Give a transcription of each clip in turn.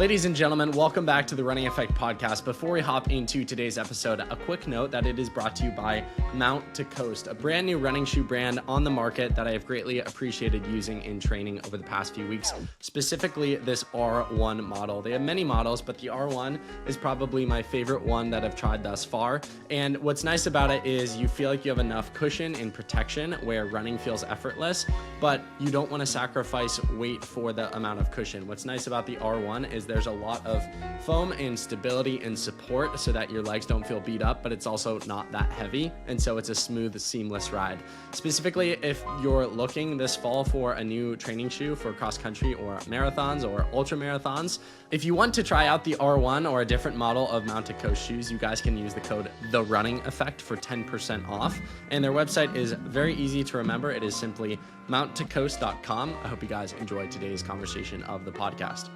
Ladies and gentlemen, welcome back to the Running Effect podcast. Before we hop into today's episode, a quick note that it is brought to you by Mount to Coast, a brand new running shoe brand on the market that I have greatly appreciated using in training over the past few weeks, specifically this R1 model. They have many models, but the R1 is probably my favorite one that I've tried thus far. And what's nice about it is you feel like you have enough cushion and protection where running feels effortless, but you don't want to sacrifice weight for the amount of cushion. What's nice about the R1 is there's a lot of foam and stability and support so that your legs don't feel beat up, but it's also not that heavy. And so it's a smooth, seamless ride. Specifically, if you're looking this fall for a new training shoe for cross country or marathons or ultra marathons, if you want to try out the R1 or a different model of Mount to Coast shoes, you guys can use the code THERUNNINGEFFECT for 10% off. And their website is very easy to remember. It is simply mounttocoast.com. I hope you guys enjoyed today's conversation of the podcast.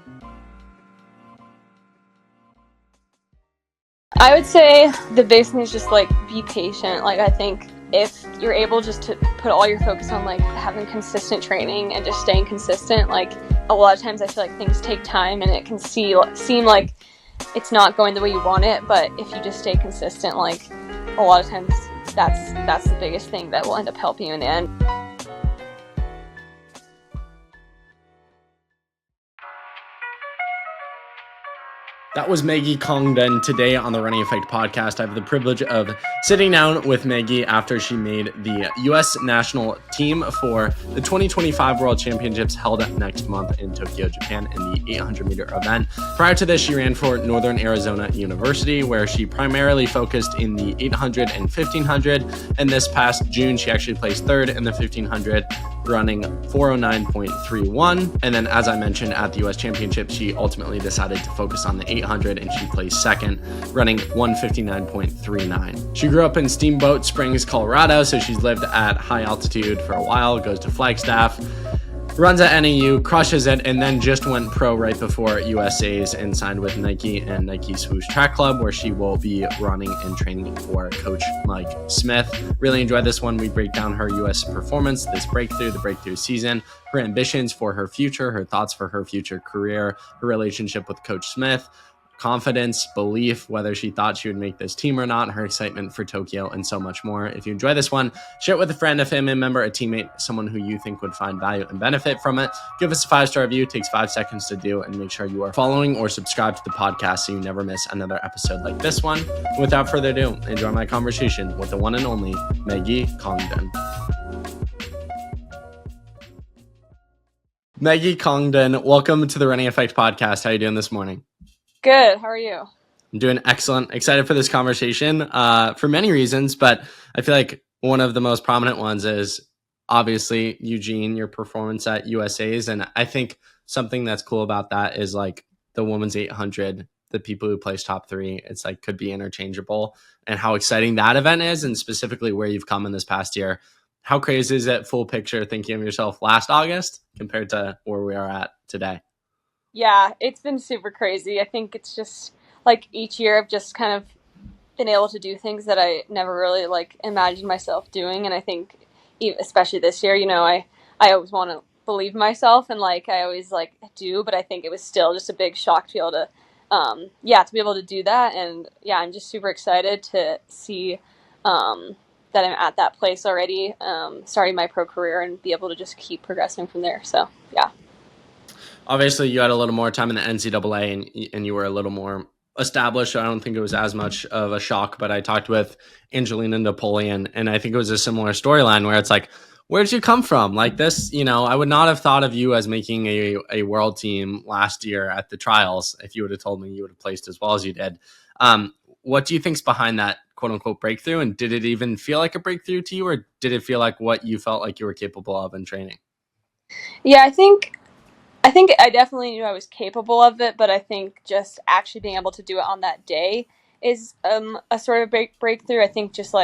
I would say the biggest thing is just be patient. I think if you're able just to put all your focus on having consistent training and just staying consistent, a lot of times I feel like things take time and it can seem like it's not going the way you want it, but if you just stay consistent, a lot of times that's the biggest thing that will end up helping you in the end. That was Maggi Congdon today on the Running Effect podcast. I have the privilege of sitting down with Maggi after she made the U.S. national team for the 2025 World Championships held next month in Tokyo, Japan in the 800-meter event. Prior to this, she ran for Northern Arizona University, where she primarily focused in the 800 and 1500. And this past June, she actually placed third in the 1500, running 409.31. And then, as I mentioned, at the U.S. Championships, she ultimately decided to focus on the 800 and she placed second, running 159.39. She grew up in Steamboat Springs, Colorado, so she's lived at high altitude for a while, goes to Flagstaff, runs at NAU, crushes it, and then just went pro right before USA's and signed with Nike and Nike Swoosh Track Club, where she will be running and training for Coach Mike Smith. Really enjoyed this one. We break down her US performance, this breakthrough, the breakthrough season, her ambitions for her future, her thoughts for her future career, her relationship with Coach Smith, confidence, belief, whether she thought she would make this team or not, her excitement for Tokyo, and so much more. If you enjoy this one, share it with a friend, a family member, a teammate, someone who you think would find value and benefit from it. Give us a 5-star review. It takes 5 seconds to do, and make sure you are following or subscribed to the podcast so you never miss another episode like this one. Without further ado, enjoy my conversation with the one and only Maggi Congdon. Maggi Congdon, welcome to the Running Effect podcast. How are you doing this morning? Good. How are you? I'm doing excellent. Excited for this conversation for many reasons, but I feel like one of the most prominent ones is obviously Eugene, your performance at USA's. And I think something that's cool about that is the women's 800, the people who place top 3, it's could be interchangeable, and how exciting that event is, and specifically where you've come in this past year. How crazy is it, full picture, thinking of yourself last August compared to where we are at today? Yeah, it's been super crazy. I think it's just each year I've just kind of been able to do things that I never really imagined myself doing. And I think especially this year, I always want to believe in myself, and I always do, but I think it was still just a big shock to be able to, to be able to do that. And yeah, I'm just super excited to see that I'm at that place already, starting my pro career and be able to just keep progressing from there. So yeah. Obviously, you had a little more time in the NCAA and you were a little more established. So I don't think it was as much of a shock, but I talked with Angelina Napoleon, and I think it was a similar storyline where it's where did you come from? This, I would not have thought of you as making a world team last year at the trials. If you would have told me you would have placed as well as you did. What do you think's behind that quote unquote breakthrough? And did it even feel like a breakthrough to you, or did it feel like what you felt like you were capable of in training? Yeah, I think I definitely knew I was capable of it, but I think just actually being able to do it on that day is a sort of breakthrough. I think just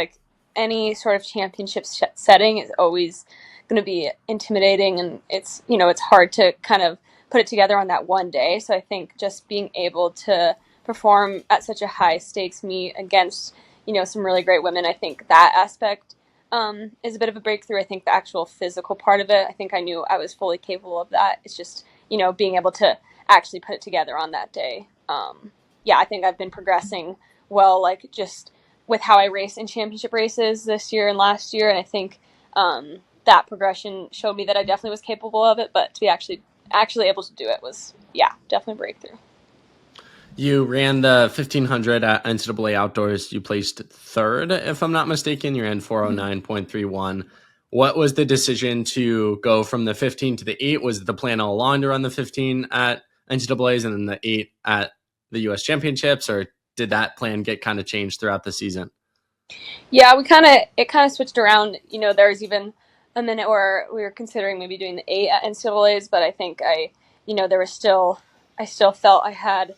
any sort of championship setting is always going to be intimidating, and it's hard to kind of put it together on that one day. So I think just being able to perform at such a high stakes meet against some really great women, I think that aspect is a bit of a breakthrough. I think the actual physical part of it, I think I knew I was fully capable of that. It's just being able to actually put it together on that day. Yeah, I think I've been progressing well, like just with how I race in championship races this year and last year. And I think that progression showed me that I definitely was capable of it, but to be actually able to do it was, yeah, definitely a breakthrough. You ran the 1500 at NCAA Outdoors. You placed third, if I'm not mistaken. You ran 409.31. What was the decision to go from the 15 to the 8? Was the plan all along to run the 15 at NCAAs and then the 8 at the U.S. Championships, or did that plan get kind of changed throughout the season? Yeah, it kind of switched around. There was even a minute where we were considering maybe doing the 8 at NCAAs, but I think I still felt I had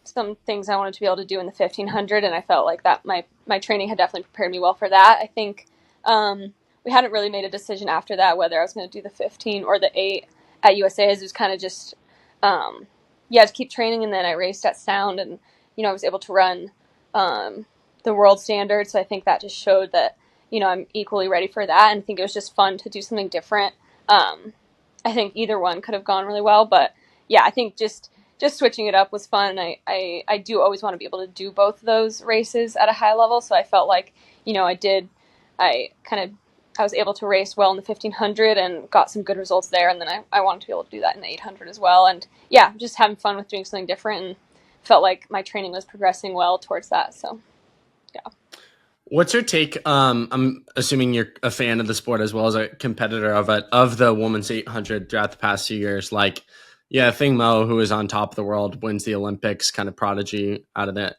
some things I wanted to be able to do in the 1500, and I felt like that my training had definitely prepared me well for that. I think we hadn't really made a decision after that whether I was going to do the 15 or the 8 at USA's. It was kind of just to keep training, and then I raced at Sound, and I was able to run the world standard, so I think that just showed that I'm equally ready for that, and I think it was just fun to do something different. I think either one could have gone really well, but yeah, I think just switching it up was fun. I do always want to be able to do both of those races at a high level, so I felt like I was able to race well in the 1500 and got some good results there, and then I wanted to be able to do that in the 800 as well. And yeah, just having fun with doing something different, and felt like my training was progressing well towards that. So yeah. What's your take? I'm assuming you're a fan of the sport as well as a competitor of it, of the women's 800 throughout the past few years. Like, yeah, Fing Mo, who is on top of the world, wins the Olympics, kind of prodigy out of it,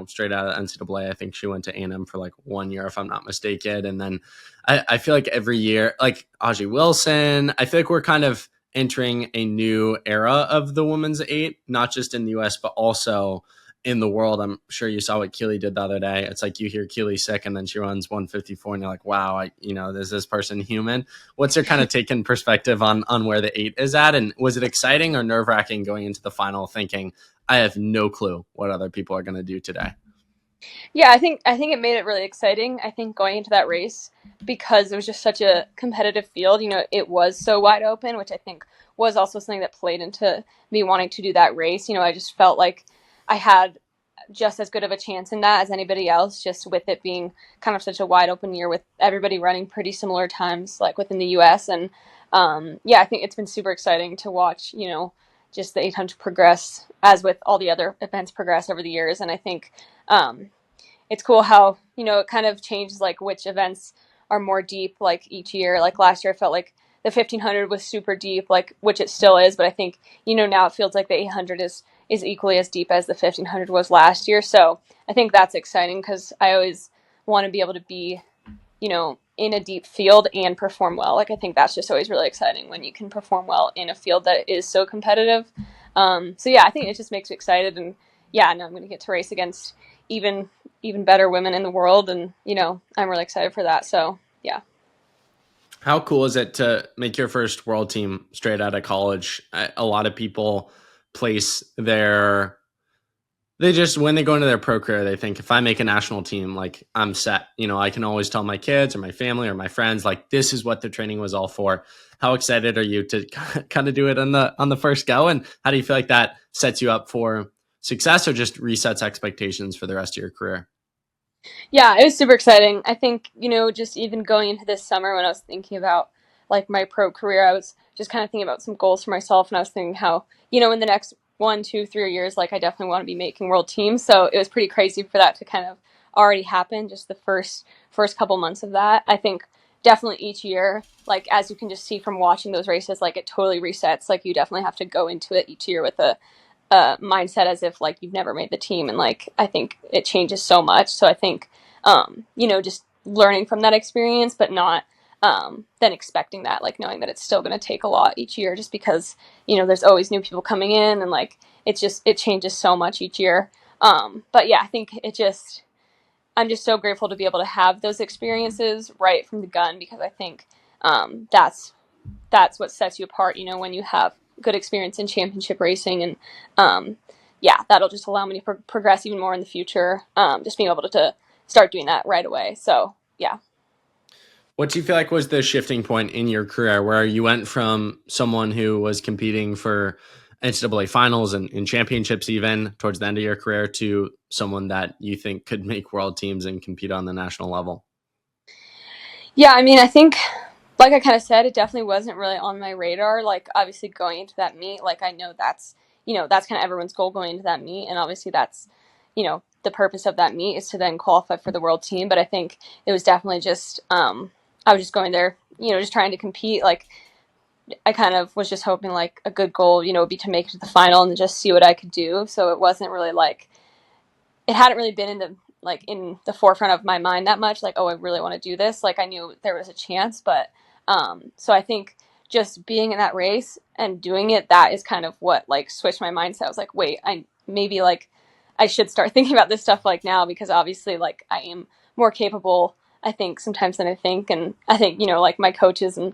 straight out of NCAA. I think she went to A&M for like 1 year, if I'm not mistaken. And then I feel like every year, like Audrey Wilson, I feel like we're kind of entering a new era of the women's 8, not just in the US, but also in the world. I'm sure you saw what Keely did the other day. It's like you hear Keely sick and then she runs 154 and you're like, wow, is this person human? What's your kind of taken perspective on where the 8 is at? And was it exciting or nerve wracking going into the final thinking, I have no clue what other people are going to do today? Yeah, I think it made it really exciting. I think going into that race, because it was just such a competitive field, it was so wide open, which I think was also something that played into me wanting to do that race. I just felt like I had just as good of a chance in that as anybody else, just with it being kind of such a wide open year with everybody running pretty similar times, like within the US. And I think it's been super exciting to watch, just the 800 progress as with all the other events progress over the years. And I think it's cool how, it kind of changes like which events are more deep, like each year. Like last year, I felt like the 1500 was super deep, like, which it still is. But I think, now it feels like the 800 is equally as deep as the 1500 was last year. So I think that's exciting because I always want to be able to be, in a deep field and perform well. Like, I think that's just always really exciting when you can perform well in a field that is so competitive. So yeah, I think it just makes me excited. And yeah, now I'm going to get to race against even better women in the world. And, I'm really excited for that. So yeah. How cool is it to make your first world team straight out of college? A lot of people place when they go into their pro career, they think if I make a national team, like I'm set. I can always tell my kids or my family or my friends, like this is what the training was all for. How excited are you to kind of do it on the first go? And how do you feel like that sets you up for success or just resets expectations for the rest of your career? Yeah, it was super exciting. I think, just even going into this summer when I was thinking about like my pro career, I was just kind of thinking about some goals for myself, and I was thinking how, in the next 1, 2, 3 years, like I definitely want to be making world teams. So it was pretty crazy for that to kind of already happen, just the first couple months of that. I think definitely each year, like as you can just see from watching those races, like it totally resets. Like you definitely have to go into it each year with a mindset as if like you've never made the team, and like I think it changes so much. So I think just learning from that experience, but not then expecting that, like knowing that it's still going to take a lot each year, just because there's always new people coming in, and like it changes so much each year. But yeah, I think I'm just so grateful to be able to have those experiences right from the gun, because I think that's what sets you apart, when you have good experience in championship racing. And that'll just allow me to progress even more in the future, just being able to start doing that right away. So yeah. What do you feel like was the shifting point in your career where you went from someone who was competing for NCAA finals and championships even towards the end of your career to someone that you think could make world teams and compete on the national level? Yeah, I mean, I think, like I kind of said, it definitely wasn't really on my radar. Like, obviously, going into that meet, like, I know that's kind of everyone's goal going into that meet. And obviously, the purpose of that meet is to then qualify for the world team. But I think it was definitely just, I was just going there, just trying to compete. Like, I kind of was just hoping, like, a good goal, would be to make it to the final and just see what I could do. So it wasn't really like, it hadn't really been in the forefront of my mind that much, like, oh, I really want to do this. Like, I knew there was a chance, but so I think just being in that race and doing it, that is kind of what, like, switched my mindset. I was like, wait, I maybe, like, I should start thinking about this stuff, like, now, because obviously, like, I am more capable, I think, sometimes than I think. And I think, like, my coaches and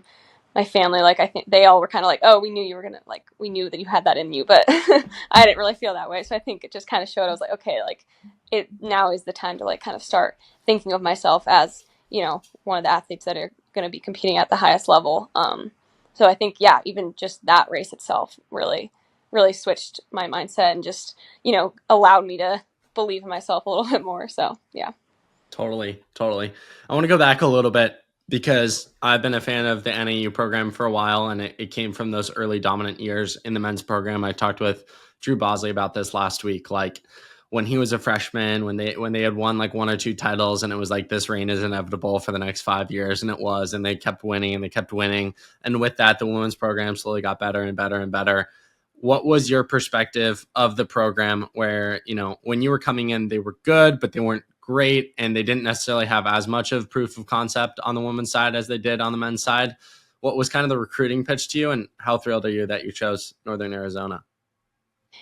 my family, like, I think they all were kind of like, oh, we knew you were gonna, like, we knew that you had that in you, but I didn't really feel that way. So I think it just kind of showed. I was like, okay, like, it now is the time to, like, kind of start thinking of myself as, one of the athletes that are going to be competing at the highest level. So I think, yeah, even just that race itself really, really switched my mindset and just, allowed me to believe in myself a little bit more. So yeah. Totally, totally. I want to go back a little bit because I've been a fan of the NAU program for a while, and it came from those early dominant years in the men's program. I talked with Drew Bosley about this last week. Like, when he was a freshman, when they had won like one or two titles, and it was like, this reign is inevitable for the next 5 years, and it was, and they kept winning and they kept winning. And with that, the women's program slowly got better and better and better. What was your perspective of the program where, when you were coming in, they were good, but they weren't great, and they didn't necessarily have as much of proof of concept on the women's side as they did on the men's side? What was kind of the recruiting pitch to you, and how thrilled are you that you chose Northern Arizona?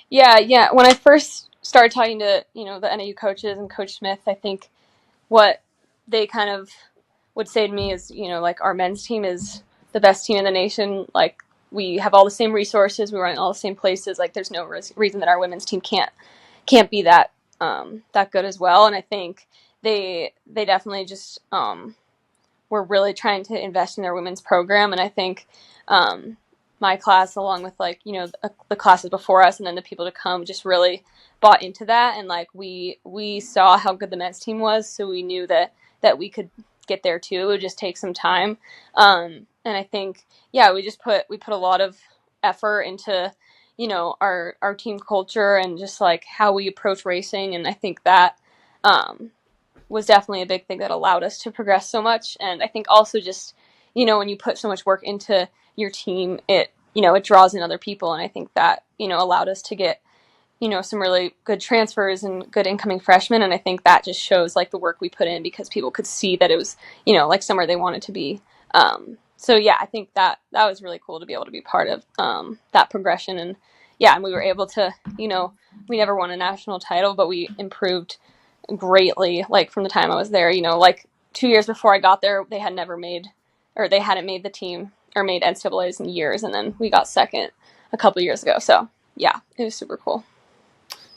Yeah. When I first started talking to, the NAU coaches and Coach Smith, I think what they kind of would say to me is, like, our men's team is the best team in the nation. Like, we have all the same resources, we run in all the same places. Like, there's no reason that our women's team can't be that good as well. And I think they definitely just were really trying to invest in their women's program. And I think my class, along with, like, the classes before us and then the people to come, just really bought into that. And, like, we saw how good the men's team was, so we knew that we could get there too. It would just take some time. And I think, yeah, we put a lot of effort into, our team culture and just, like, how we approach racing. And I think that was definitely a big thing that allowed us to progress so much. And I think also just, when you put so much work into your team, it draws in other people. And I think that, allowed us to get, some really good transfers and good incoming freshmen. And I think that just shows, like, the work we put in, because people could see that it was, like, somewhere they wanted to be. So yeah, I think that was really cool to be able to be part of that progression. And yeah, and we were able to, we never won a national title, but we improved greatly, like, from the time I was there. Like, 2 years before I got there, they hadn't made the team or made NCAAs in years, and then we got second a couple years ago. So yeah, it was super cool.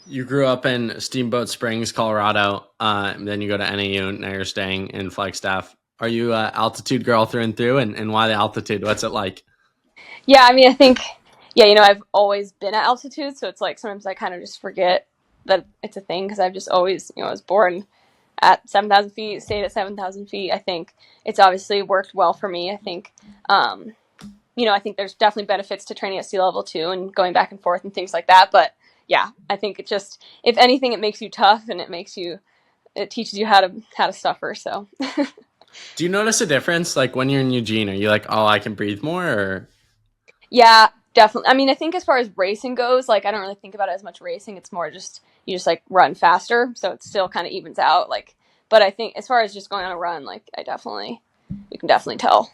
You grew up in Steamboat Springs, Colorado. Then you go to NAU. Now you're staying in Flagstaff. Are you an altitude girl through and through? And why the altitude? What's it like? Yeah, I mean, I think, yeah, I've always been at altitude, so it's like sometimes I kind of just forget that it's a thing, because I've just always, I was born at 7,000 feet, stayed at 7,000 feet. I think it's obviously worked well for me. I think, I think there's definitely benefits to training at sea level too, and going back and forth and things like that. But yeah, I think it just, if anything, it makes you tough, and it teaches you how to suffer. So. Do you notice a difference, like, when you're in Eugene? Are you like, oh, I can breathe more? Or Yeah, definitely. I mean, I think as far as racing goes, like, I don't really think about it as much racing. It's more just, you just, like, run faster, so it still kind of evens out. Like, but I think as far as just going on a run, like, we can definitely tell.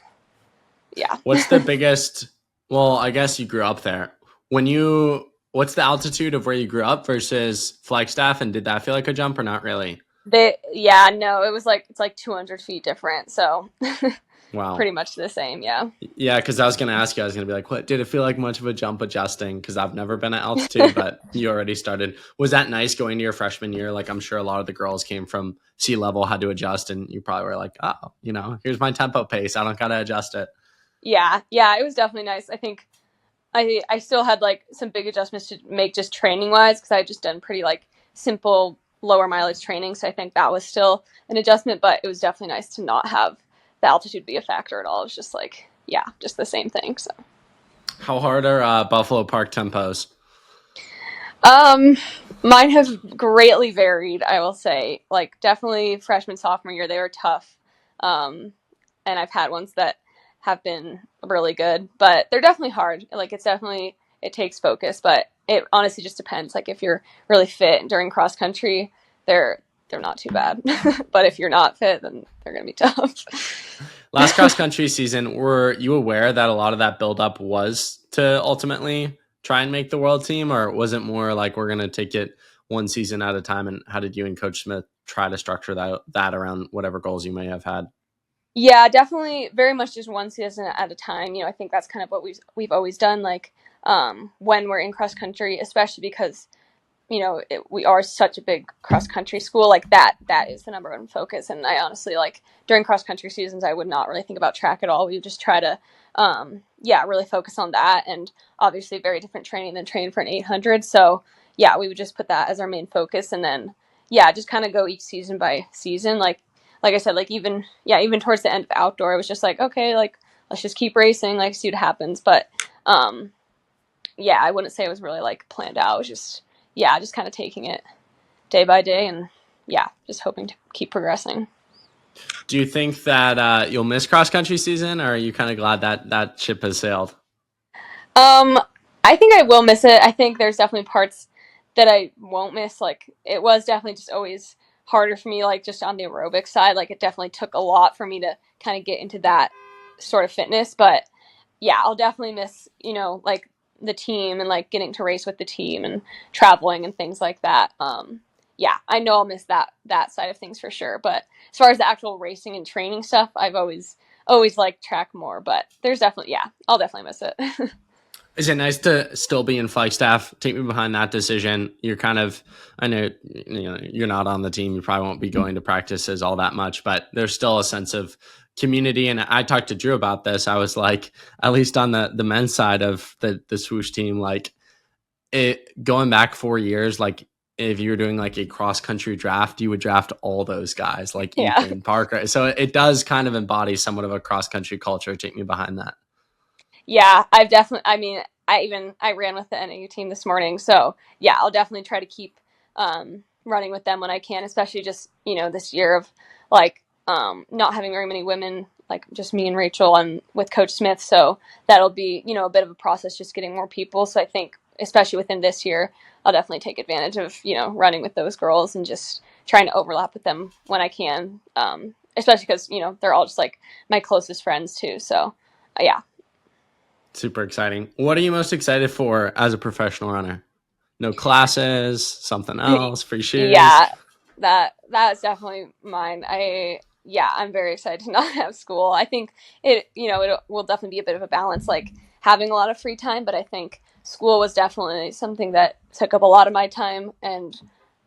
Yeah. what's the biggest? Well, I guess you grew up there. What's the altitude of where you grew up versus Flagstaff, and did that feel like a jump or not really? Yeah, no, it's like 200 feet different. So Wow. pretty much the same. Yeah. Yeah, because I was going to ask you, I was going to be like, what did it feel like much of a jump adjusting? Because I've never been at altitude, but you already started. Was that nice going to your freshman year? Like, I'm sure a lot of the girls came from sea level, had to adjust, and you probably were like, oh, here's my tempo pace. I don't got to adjust it. Yeah. Yeah. It was definitely nice. I think I still had like some big adjustments to make just training wise because I had just done pretty like simple lower mileage training. So I think that was still an adjustment, but it was definitely nice to not have the altitude be a factor at all. It was just like, yeah, just the same thing. So How hard are Buffalo Park tempos? mine have greatly varied, I will say. Like definitely freshman, sophomore year, they were tough. And I've had ones that have been really good, but they're definitely hard. Like it takes focus, but it honestly just depends. Like if you're really fit during cross country, they're not too bad. But if you're not fit, then they're going to be tough. Last cross country season, were you aware that a lot of that buildup was to ultimately try and make the world team, or was it more like we're going to take it one season at a time? And how did you and Coach Smith try to structure that around whatever goals you may have had? Yeah, definitely very much just one season at a time. I think that's kind of what we've always done. Like when we're in cross country, especially because we are such a big cross country school. Like that is the number one focus. And I honestly like during cross country seasons, I would not really think about track at all. We would just try to really focus on that. And obviously very different training than training for an 800. So yeah, we would just put that as our main focus, and then just kind of go each season by season. Like I said, like even towards the end of outdoor, it was just like, okay, like let's just keep racing, like see what happens. But I wouldn't say it was really like planned out. It was just kind of taking it day by day, and just hoping to keep progressing. Do you think that you'll miss cross country season, or are you kind of glad that ship has sailed? I think I will miss it. I think there's definitely parts that I won't miss. Like it was definitely just always harder for me, like just on the aerobic side. Like it definitely took a lot for me to kind of get into that sort of fitness. But yeah, I'll definitely miss, like the team and like getting to race with the team and traveling and things like that. I know I'll miss that side of things for sure. But as far as the actual racing and training stuff, I've always liked track more. But there's definitely, I'll definitely miss it. Is it nice to still be in Flagstaff? Take me behind that decision. You're kind of, I know, you're not on the team. You probably won't be going to practices all that much, but there's still a sense of community. And I talked to Drew about this. I was like, at least on the men's side of the swoosh team, like going back 4 years, like if you were doing like a cross country draft, you would draft all those guys like Ethan Parker. So it does kind of embody somewhat of a cross country culture. Take me behind that. Yeah, I've definitely, I mean, I ran with the NAU team this morning. So yeah, I'll definitely try to keep running with them when I can, especially just, this year of like not having very many women, like just me and Rachel and with Coach Smith. So that'll be, a bit of a process just getting more people. So I think especially within this year, I'll definitely take advantage of, running with those girls and just trying to overlap with them when I can. Especially because, they're all just like my closest friends too. So yeah. Super exciting. What are you most excited for as a professional runner? No classes, something else, free shoes? Yeah, that's definitely mine. I'm very excited to not have school. I think it will definitely be a bit of a balance, like having a lot of free time, but I think school was definitely something that took up a lot of my time and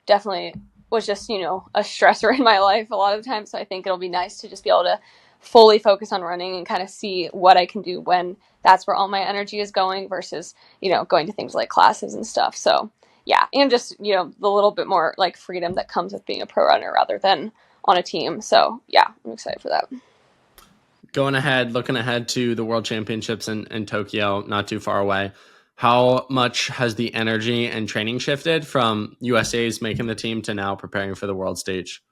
definitely was just, a stressor in my life a lot of the time. So I think it'll be nice to just be able to fully focus on running and kind of see what I can do when that's where all my energy is going versus, going to things like classes and stuff. So yeah, and just, the little bit more like freedom that comes with being a pro runner rather than on a team. So yeah, I'm excited for that. Looking ahead to the World Championships in Tokyo, not too far away. How much has the energy and training shifted from USA's making the team to now preparing for the world stage?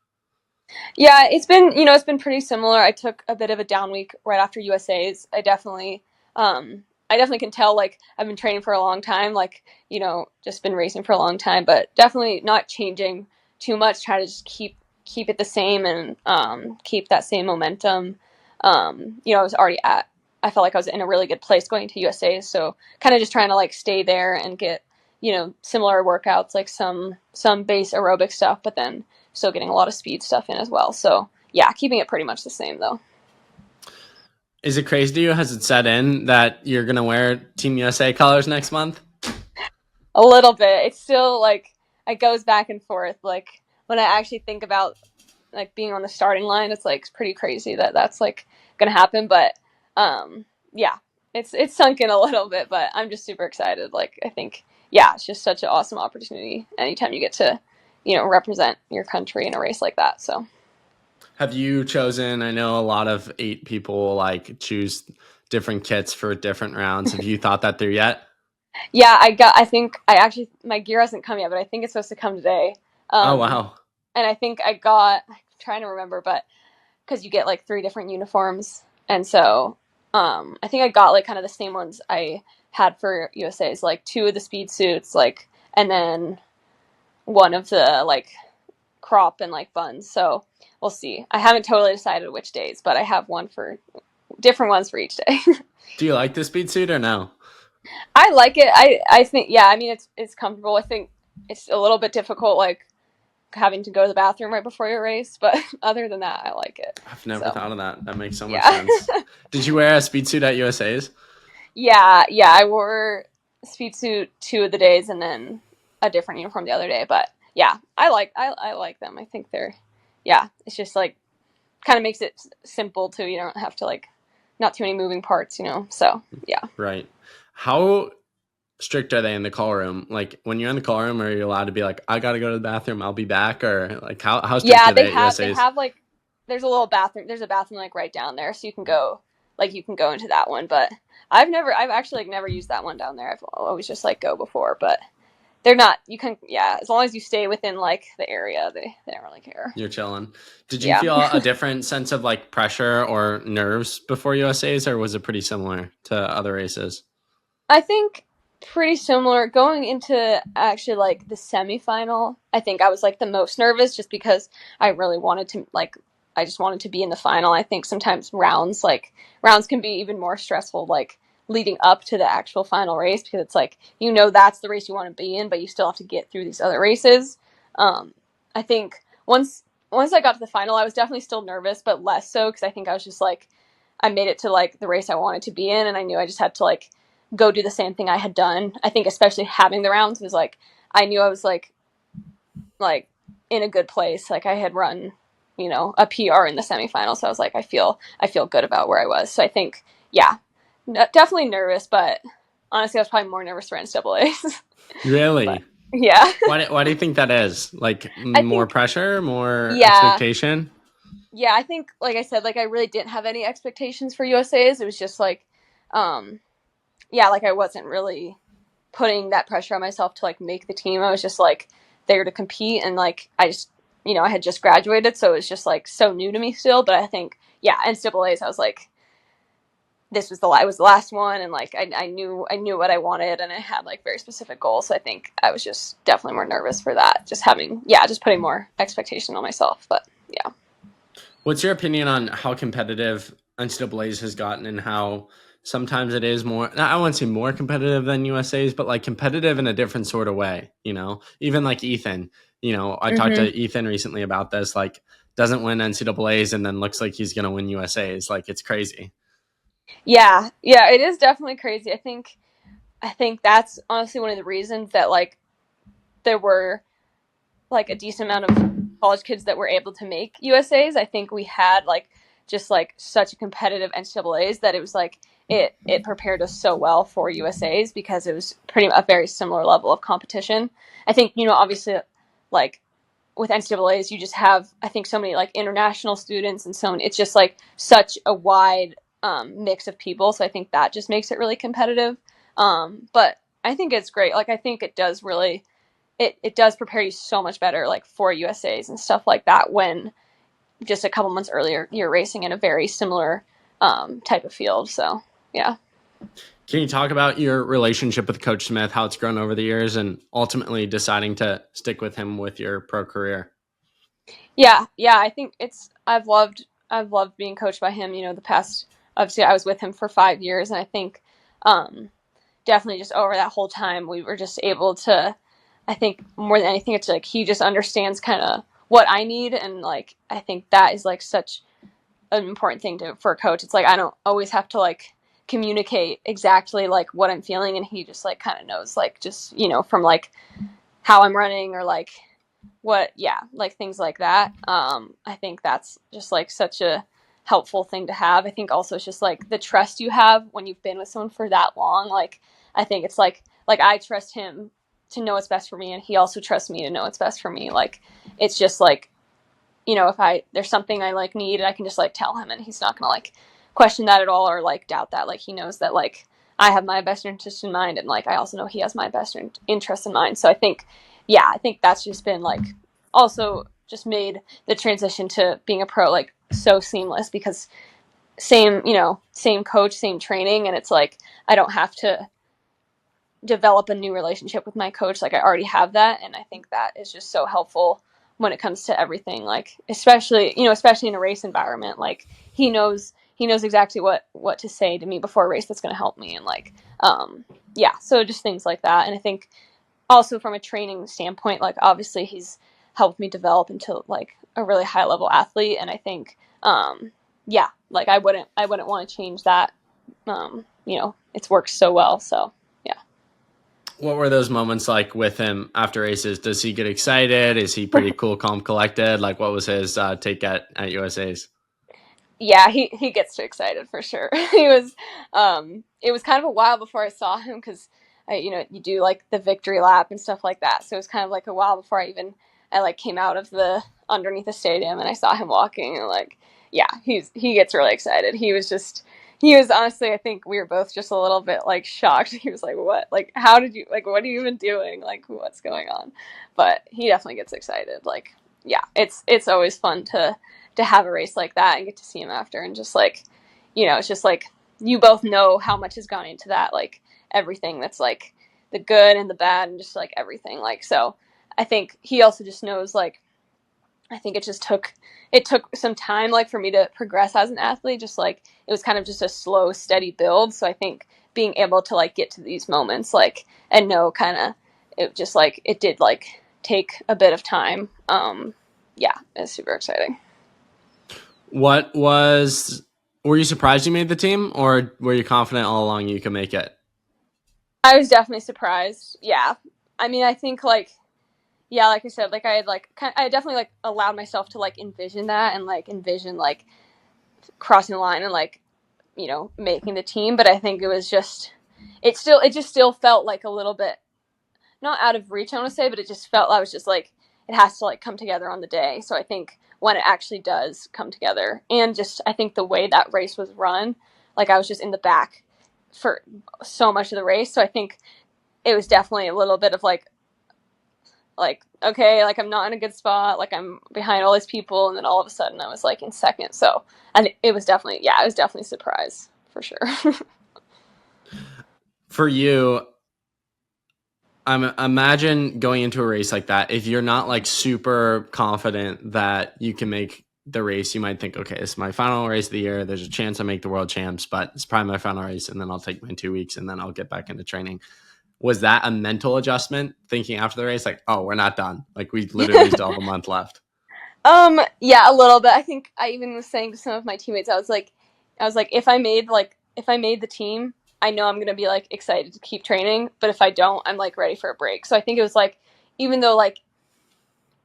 Yeah, it's been pretty similar. I took a bit of a down week right after USA's. I definitely can tell, like, I've been training for a long time, like, just been racing for a long time, but definitely not changing too much. Try to just keep it the same and keep that same momentum. I felt like I was in a really good place going to USA, so kind of just trying to like stay there and get, similar workouts, like some base aerobic stuff, but then still getting a lot of speed stuff in as well. So yeah, keeping it pretty much the same though. Is it crazy to you? Has it set in that you're going to wear Team USA colors next month? A little bit. It's still like it goes back and forth. Like when I actually think about like being on the starting line, it's like pretty crazy that that's like gonna happen. But yeah, it's sunk in a little bit. But I'm just super excited. Like I think it's just such an awesome opportunity. Anytime you get to represent your country in a race like that. So Have you chosen? I know a lot of 8 people like choose different kits for different rounds. Have you thought that through yet? yeah, I think I actually my gear hasn't come yet, but I think it's supposed to come today. Oh Um, wow. and I think I'm trying to remember, but because you get like 3 different uniforms, and so I think I got like kind of the same ones I had for USA's, like 2 of the speed suits, like, and then one of the like crop and like buns. So we'll see. I haven't totally decided which days, but I have one for different ones for each day. Do you like the speed suit or no? I like it. I think I mean it's comfortable. I think it's a little bit difficult, like having to go to the bathroom right before your race, but other than that, I like it. I've never So thought of that. That makes so much yeah. sense. Did you wear a speed suit at USA's? Yeah. I wore speed suit 2 of the days and then a different uniform the other day. But yeah, I like them. I think they're it's just like kind of makes it simple too. You don't have to like not too many moving parts, So yeah. Right. How strict are they in the call room? Like when you're in the call room, are you allowed to be like, I gotta go to the bathroom, I'll be back, or like how strict Yeah, are they at they USA's? have like there's a little bathroom. There's a bathroom like right down there, so you can go into that one. But I've actually like never used that one down there. I've always just like go before, but they're not. You can as long as you stay within like the area, they don't really care. You're chilling. Did you Yeah. feel a different sense of like pressure or nerves before USA's, or was it pretty similar to other races? I think pretty similar going into actually like the semifinal. I think I was like the most nervous just because I really wanted to like I just wanted to be in the final. I think sometimes rounds can be even more stressful like leading up to the actual final race because it's like that's the race you want to be in, but you still have to get through these other races. I think once I got to the final, I was definitely still nervous, but less so because I think I was just like I made it to like the race I wanted to be in, and I knew I just had to like go do the same thing I had done. I think especially having the rounds was like I knew I was like in a good place. Like I had run, a PR in the semifinals, so I was like I feel good about where I was. So I think definitely nervous, but honestly I was probably more nervous for NCAAs. But Really? yeah. Why do you think that is? Like I more think pressure, more yeah. expectation? Yeah, I think like I said, like I really didn't have any expectations for USA's. It was just like like I wasn't really putting that pressure on myself to like make the team. I was just like there to compete, and like I just I had just graduated, so it was just like so new to me still. But I think NCAA's I was like I was the last one, and like I knew what I wanted, and I had like very specific goals. So I think I was just definitely more nervous for that, just having just putting more expectation on myself. But yeah. What's your opinion on how competitive NCAA's has gotten and how sometimes it is more, I wouldn't say more competitive than USA's, but like competitive in a different sort of way, even like Ethan, I talked to Mm-hmm. Ethan recently about this, like doesn't win NCAA's and then looks like he's going to win USA's. Like it's crazy. Yeah, it is definitely crazy. I think that's honestly one of the reasons that like there were like a decent amount of college kids that were able to make USA's. I think we had like just like such a competitive NCAA's that it was like it prepared us so well for USA's because it was pretty a very similar level of competition. I think obviously like with NCAA's you just have I think so many like international students and so many, it's just like such a wide mix of people. So I think that just makes it really competitive. But I think it's great. Like I think it does really it does prepare you so much better like for USA's and stuff like that when just a couple months earlier you're racing in a very similar type of field. So yeah. Can you talk about your relationship with Coach Smith, how it's grown over the years and ultimately deciding to stick with him with your pro career? Yeah, I think I've loved being coached by him. The past obviously I was with him for 5 years, and I think definitely just over that whole time we were just able to. I think more than anything, it's like he just understands kind of what I need, and like I think that is like such an important thing for a coach. It's like I don't always have to like communicate exactly like what I'm feeling, and he just like kind of knows, like, just, you know, from like how I'm running or like what, yeah, like things like that. I think that's just like such a helpful thing to have. I think also it's just like the trust you have when you've been with someone for that long. Like, I think it's like I trust him to know what's best for me, and he also trusts me to know what's best for me. Like, it's just like, you know, if there's something I like need, I can just like tell him, and he's not gonna like question that at all or like doubt that. Like, he knows that like I have my best interest in mind, and like I also know he has my best interest in mind. So I think, yeah, I think that's just been like also just made the transition to being a pro like so seamless, because same, you know, same coach, same training, and it's like I don't have to develop a new relationship with my coach. Like, I already have that, and I think that is just so helpful when it comes to everything, like especially, you know, especially in a race environment. Like, he knows exactly what to say to me before a race that's going to help me, and like yeah, so just things like that. And I think also from a training standpoint, like obviously he's helped me develop into like a really high level athlete, and I think yeah, like I wouldn't want to change that. You know, it's worked so well, so yeah. What were those moments like with him after races? Does he get excited? Is he pretty cool, calm, collected? Like, what was his take at USA's? Yeah, he gets too excited for sure. He was it was kind of a while before I saw him, because you know, you do like the victory lap and stuff like that, so it was kind of like a while before I like came out of the underneath the stadium and I saw him walking, and like, yeah, he gets really excited. He was honestly, I think we were both just a little bit like shocked. He was like, what, like, how did you, like, what are you even doing, like, what's going on? But he definitely gets excited. Like, yeah, it's always fun to have a race like that and get to see him after, and just like, you know, it's just like you both know how much has gone into that, like everything that's like the good and the bad and just like everything. Like, so I think he also just knows, like, I think it took some time, like, for me to progress as an athlete. Just like it was kind of just a slow, steady build. So I think being able to like get to these moments, like, and know kind of it just like it did like take a bit of time. Yeah, it's super exciting. Were you surprised you made the team, or were you confident all along you could make it? I was definitely surprised. Yeah. I mean, I think like, yeah, like I said, like I definitely like allowed myself to like envision that, and like envision like crossing the line and like, you know, making the team. But I think it was just, it just still felt like a little bit, not out of reach, I want to say, but it just felt, I was just like, it has to like come together on the day. So I think when it actually does come together, and just, I think the way that race was run, like I was just in the back for so much of the race. So I think it was definitely a little bit of like, okay, like I'm not in a good spot, like I'm behind all these people, and then all of a sudden I was like in second. So, and it was definitely, yeah, it was definitely a surprise for sure. For you, imagine going into a race like that. If you're not like super confident that you can make the race, you might think, okay, this is my final race of the year. There's a chance I make the world champs, but it's probably my final race, and then I'll take my 2 weeks, and then I'll get back into training. Was that a mental adjustment, thinking after the race, like, oh, we're not done? Like, we literally still have a month left. Yeah, a little bit. I think I even was saying to some of my teammates, I was like, if I made the team, I know I'm gonna be like excited to keep training. But if I don't, I'm like ready for a break. So I think it was like, even though like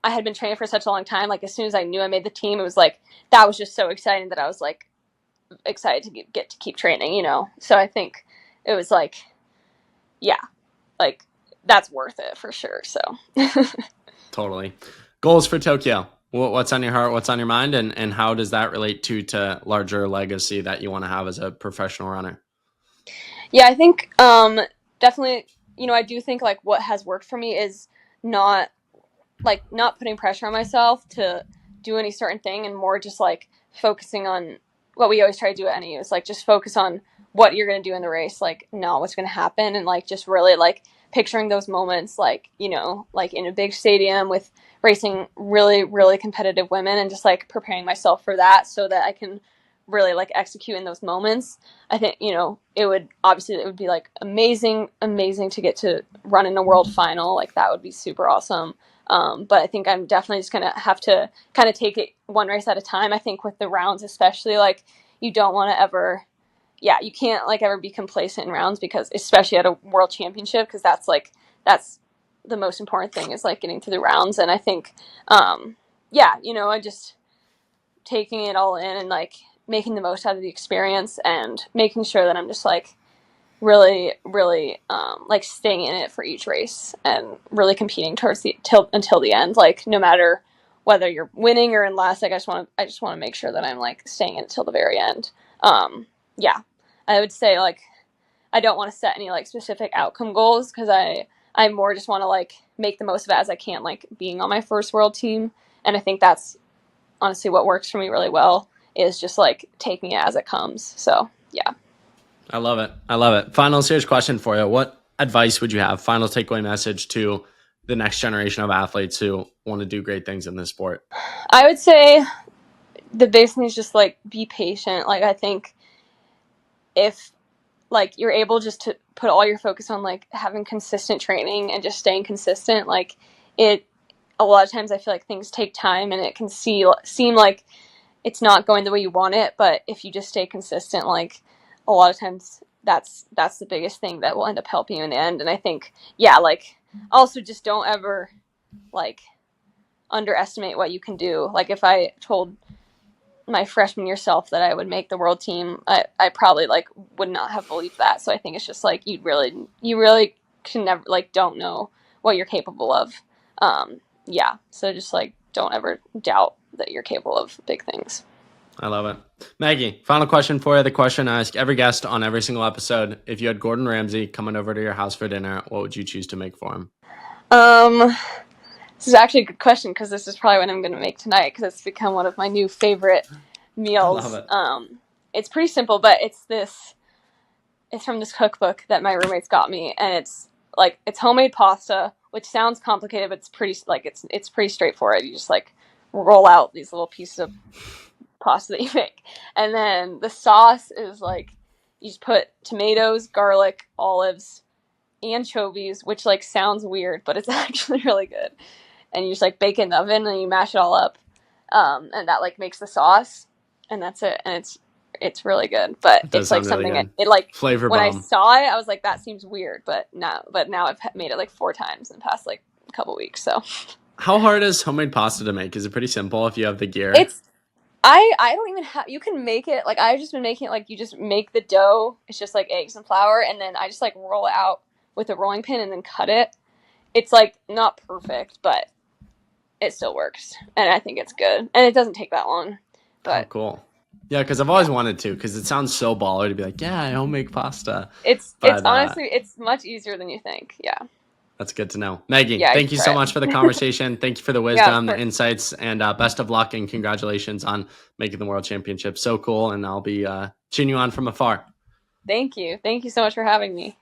I had been training for such a long time, like as soon as I knew I made the team, it was like that was just so exciting that I was like excited to get to keep training, you know. So I think it was like, yeah, like that's worth it for sure. So Totally. Goals for Tokyo. What's on your heart? What's on your mind? And how does that relate to larger legacy that you want to have as a professional runner? yeah, I think definitely, you know, I do think like what has worked for me is not not putting pressure on myself to do any certain thing, and more just like focusing on what we always try to do at NAU is like just focus on what you're going to do in the race, like not what's going to happen, and like just really like picturing those moments, like, you know, like in a big stadium with racing really, really competitive women, and just like preparing myself for that so that I can really like execute in those moments, I think, it would be like amazing to get to run in a world final. Like that would be super awesome. But I think I'm definitely just going to have to kind of take it one race at a time. I think with the rounds, especially, like you don't want to ever, you can't like ever be complacent in rounds, because especially at a world championship, because that's the most important thing, is like getting through the rounds. And I think, I just taking it all in and like making the most out of the experience and making sure that I'm just like really, really like staying in it for each race and really competing towards until the end. Like no matter whether you're winning or in last, like I just want to make sure that I'm like staying in it till the very end. I would say like I don't want to set any like specific outcome goals, because I more just want to like make the most of it as I can, like being on my first world team. And I think that's honestly what works for me really well, is just like taking it as it comes. So yeah. I love it. Final serious question for you. What advice would you have, final takeaway message to the next generation of athletes who want to do great things in this sport? I would say the biggest thing is just like be patient. Like I think if like you're able just to put all your focus on like having consistent training and just staying consistent, like a lot of times I feel like things take time and it can seem like it's not going the way you want it. But if you just stay consistent, like a lot of times that's the biggest thing that will end up helping you in the end. And I think, like also just don't ever like underestimate what you can do. Like if I told my freshman year self that I would make the world team, I probably like would not have believed that. So I think it's just like you really can never, like, don't know what you're capable of. So just like don't ever doubt that you're capable of big things. I love it. Maggie, final question for you. The question I ask every guest on every single episode: if you had Gordon Ramsay coming over to your house for dinner, what would you choose to make for him? This is actually a good question, because this is probably what I'm going to make tonight, because it's become one of my new favorite meals. I love it. It's pretty simple, but it's from this cookbook that my roommates got me, and it's homemade pasta, which sounds complicated, but it's pretty straightforward. You just like roll out these little pieces of pasta that you make, and then the sauce is like you just put tomatoes, garlic, olives, anchovies, which like sounds weird, but it's actually really good. And you just like bake it in the oven and you mash it all up, and that like makes the sauce, and that's it. And it's really good. But it's like something really it like flavor when bomb. I saw it, I was like, that seems weird, but now I've made it like 4 times in the past like a couple weeks. So how hard is homemade pasta to make? Is it pretty simple if you have the gear? I don't even have, you can make it, like I've just been making it, like you just make the dough. It's just like eggs and flour, and then I just like roll it out with a rolling pin and then cut it. It's like not perfect, but it still works, and I think it's good, and it doesn't take that long. But cool. Yeah, because I've always wanted to, because it sounds so baller to be like, I homemade pasta. It's honestly, it's much easier than you think. Yeah. That's good to know. Maggie, thank you so much for the conversation. Thank you for the wisdom, the insights, and best of luck and congratulations on making the World Championship. So cool, and I'll be cheering you on from afar. Thank you. Thank you so much for having me.